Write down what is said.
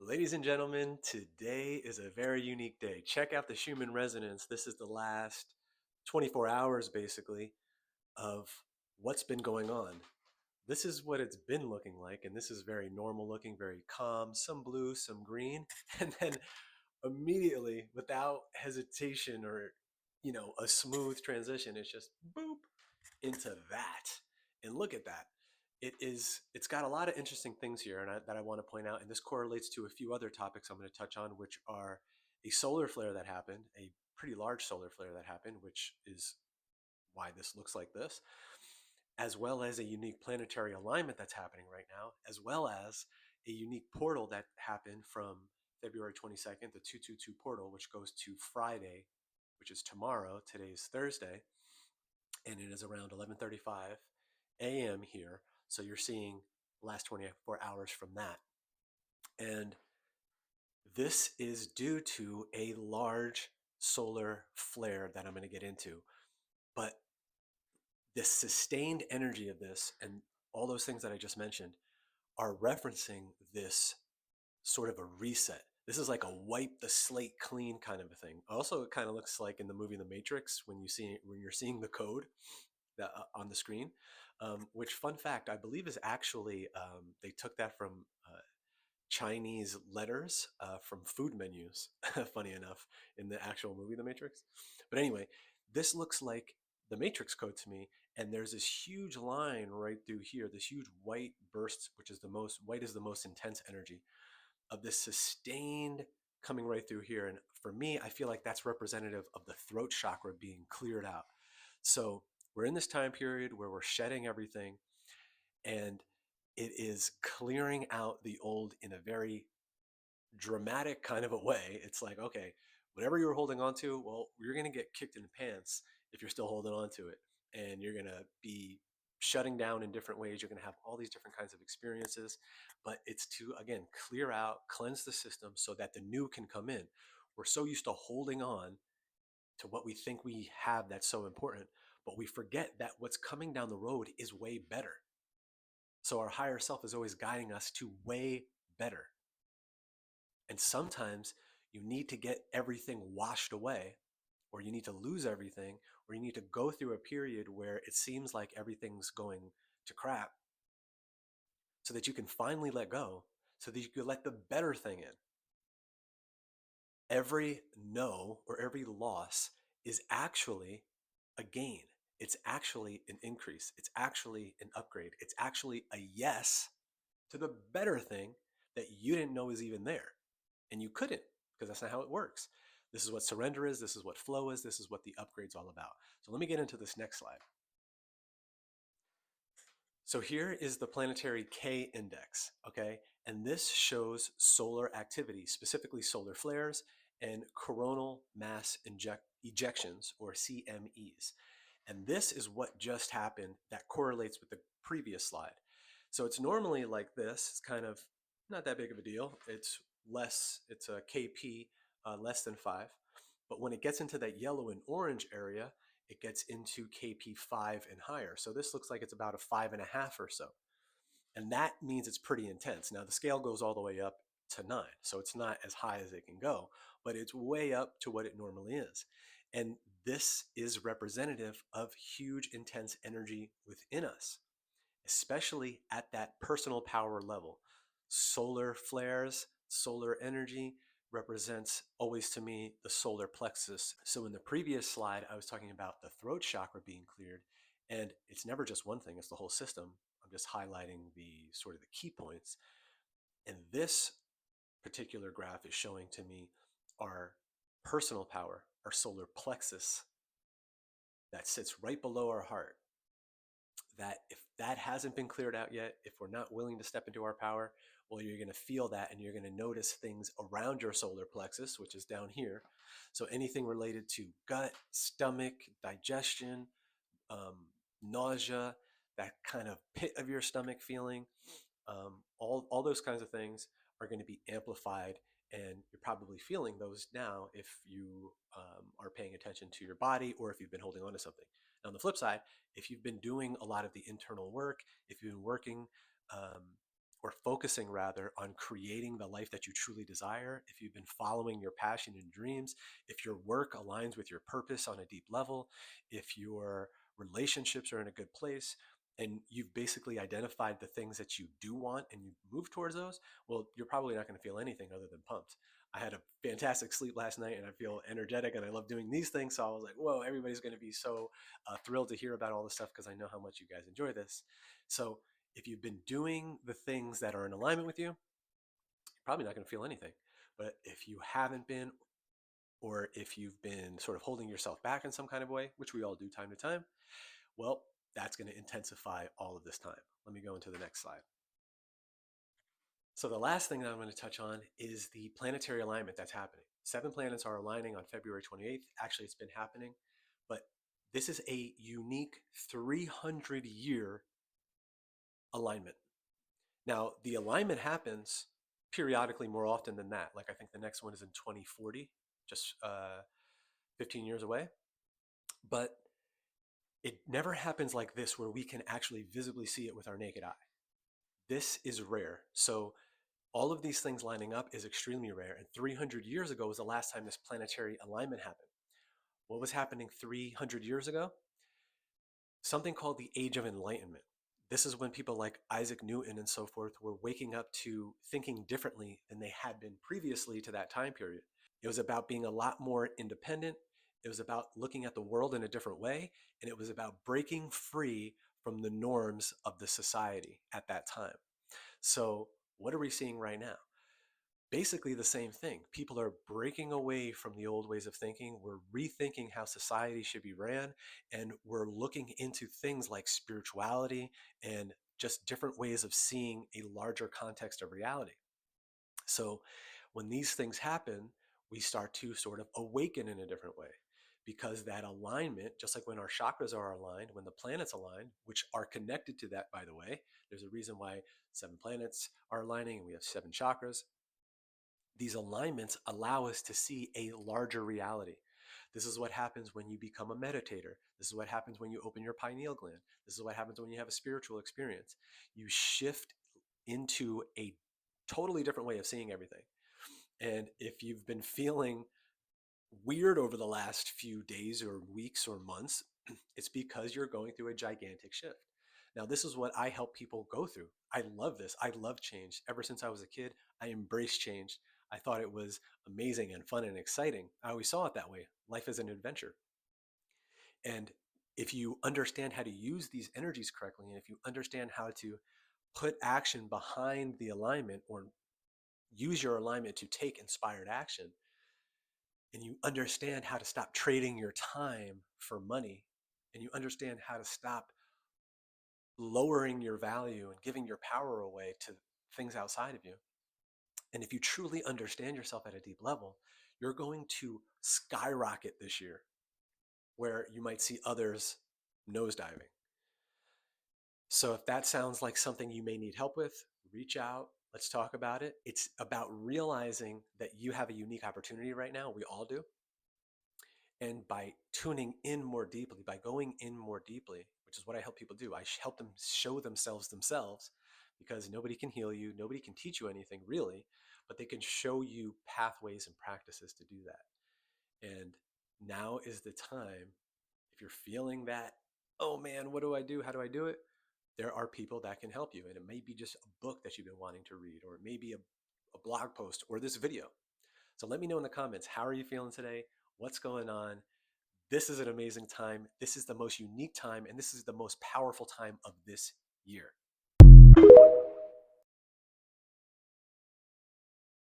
Ladies and gentlemen, today is a very unique day. Check out the Schumann resonance. This is the last 24 hours, basically, of what's been going on. This is what it's been looking like, and this is very normal looking, very calm, some blue, some green, and then immediately, without hesitation or, a smooth transition, it's just boop into that. And look at that. It's got a lot of interesting things here that I want to point out. And this correlates to a few other topics I'm going to touch on, which are a solar flare that happened, a pretty large solar flare that happened, which is why this looks like this, as well as a unique planetary alignment that's happening right now, as well as a unique portal that happened from February 22nd, the 222 portal, which goes to Friday, which is tomorrow. Today is Thursday, and it is around 11:35 a.m. here. So you're seeing the last 24 hours from that. And this is due to a large solar flare that I'm going to get into. But the sustained energy of this and all those things that I just mentioned are referencing this sort of a reset. This is like a wipe the slate clean kind of a thing. Also, it kind of looks like in the movie The Matrix when you're seeing the code on the screen. Which, fun fact, I believe is actually they took that from Chinese letters from food menus. Funny enough, in the actual movie The Matrix. But anyway, this looks like the Matrix code to me, and there's this huge line right through here, this huge white burst, which is the most white is the most intense energy of this sustained coming right through here. And for me, I feel like that's representative of the throat chakra being cleared out. So we're in this time period where we're shedding everything, and it is clearing out the old in a very dramatic kind of a way. It's like, okay, whatever you were holding on to, well, you're going to get kicked in the pants if you're still holding on to it. And you're going to be shutting down in different ways. You're going to have all these different kinds of experiences. But it's to, again, clear out, cleanse the system so that the new can come in. We're so used to holding on to what we think we have that's so important, but we forget that what's coming down the road is way better. So our higher self is always guiding us to way better. And sometimes you need to get everything washed away, or you need to lose everything, or you need to go through a period where it seems like everything's going to crap so that you can finally let go, so that you can let the better thing in. Every no or every loss is actually a gain. It's actually an increase. It's actually an upgrade. It's actually a yes to the better thing that you didn't know was even there. And you couldn't, because that's not how it works. This is what surrender is. This is what flow is. This is what the upgrade's all about. So let me get into this next slide. So here is the planetary K index, okay? And this shows solar activity, specifically solar flares and coronal mass ejections, or CMEs. And this is what just happened that correlates with the previous slide. So it's normally like this. It's kind of not that big of a deal. It's a KP less than 5. But when it gets into that yellow and orange area, it gets into KP5 and higher. So this looks like it's about a 5.5 or so. And that means it's pretty intense. Now the scale goes all the way up to 9. So it's not as high as it can go, but it's way up to what it normally is. And this is representative of huge, intense energy within us, especially at that personal power level. Solar flares, solar energy represents always to me the solar plexus. So in the previous slide, I was talking about the throat chakra being cleared, and it's never just one thing, it's the whole system. I'm just highlighting the sort of the key points. And this particular graph is showing to me our personal power, our solar plexus that sits right below our heart. That if that hasn't been cleared out yet, if we're not willing to step into our power, well, you're going to feel that, and you're going to notice things around your solar plexus, which is down here. So anything related to gut, stomach, digestion, nausea, that kind of pit of your stomach feeling, all those kinds of things are going to be amplified, and you're probably feeling those now if you are paying attention to your body, or if you've been holding on to something. Now, on the flip side, if you've been doing a lot of the internal work, if you've been working or focusing rather on creating the life that you truly desire, if you've been following your passion and dreams, if your work aligns with your purpose on a deep level, if your relationships are in a good place, and you've basically identified the things that you do want and you move towards those, well, you're probably not going to feel anything other than pumped. I had a fantastic sleep last night and I feel energetic and I love doing these things. So I was like, whoa, everybody's going to be so thrilled to hear about all this stuff because I know how much you guys enjoy this. So if you've been doing the things that are in alignment with you, you're probably not going to feel anything. But if you haven't been, or if you've been sort of holding yourself back in some kind of way, which we all do time to time, well, that's going to intensify all of this time. Let me go into the next slide. So the last thing that I'm going to touch on is the planetary alignment that's happening. 7 planets are aligning on February 28th. Actually, it's been happening, but this is a unique 300-year alignment. Now, the alignment happens periodically more often than that. Like I think the next one is in 2040, just 15 years away. But it never happens like this where we can actually visibly see it with our naked eye. This is rare. So all of these things lining up is extremely rare. And 300 years ago was the last time this planetary alignment happened. What was happening 300 years ago? Something called the Age of Enlightenment. This is when people like Isaac Newton and so forth were waking up to thinking differently than they had been previously to that time period. It was about being a lot more independent. It was about looking at the world in a different way. And it was about breaking free from the norms of the society at that time. So, what are we seeing right now? Basically the same thing. People are breaking away from the old ways of thinking. We're rethinking how society should be ran, and we're looking into things like spirituality and just different ways of seeing a larger context of reality. So when these things happen, we start to sort of awaken in a different way because that alignment, just like when our chakras are aligned, when the planets align, which are connected to that, by the way, there's a reason why 7 planets are aligning and we have 7 chakras. These alignments allow us to see a larger reality. This is what happens when you become a meditator. This is what happens when you open your pineal gland. This is what happens when you have a spiritual experience. You shift into a totally different way of seeing everything. And if you've been feeling weird over the last few days or weeks or months, it's because you're going through a gigantic shift. Now, this is what I help people go through. I love this. I love change. Ever since I was a kid, I embraced change. I thought it was amazing and fun and exciting. I always saw it that way. Life is an adventure. And if you understand how to use these energies correctly, and if you understand how to put action behind the alignment or use your alignment to take inspired action, and you understand how to stop trading your time for money, and you understand how to stop lowering your value and giving your power away to things outside of you. And if you truly understand yourself at a deep level, you're going to skyrocket this year where you might see others nosediving. So if that sounds like something you may need help with, reach out. Let's talk about it. It's about realizing that you have a unique opportunity right now. We all do. And by tuning in more deeply, by going in more deeply, which is what I help people do, I help them show themselves because nobody can heal you, nobody can teach you anything really, but they can show you pathways and practices to do that. And now is the time, if you're feeling that, oh man, what do I do? How do I do it? There are people that can help you. And it may be just a book that you've been wanting to read, or it may be a blog post or this video. So let me know in the comments, how are you feeling today? What's going on? This is an amazing time. This is the most unique time, and this is the most powerful time of this year.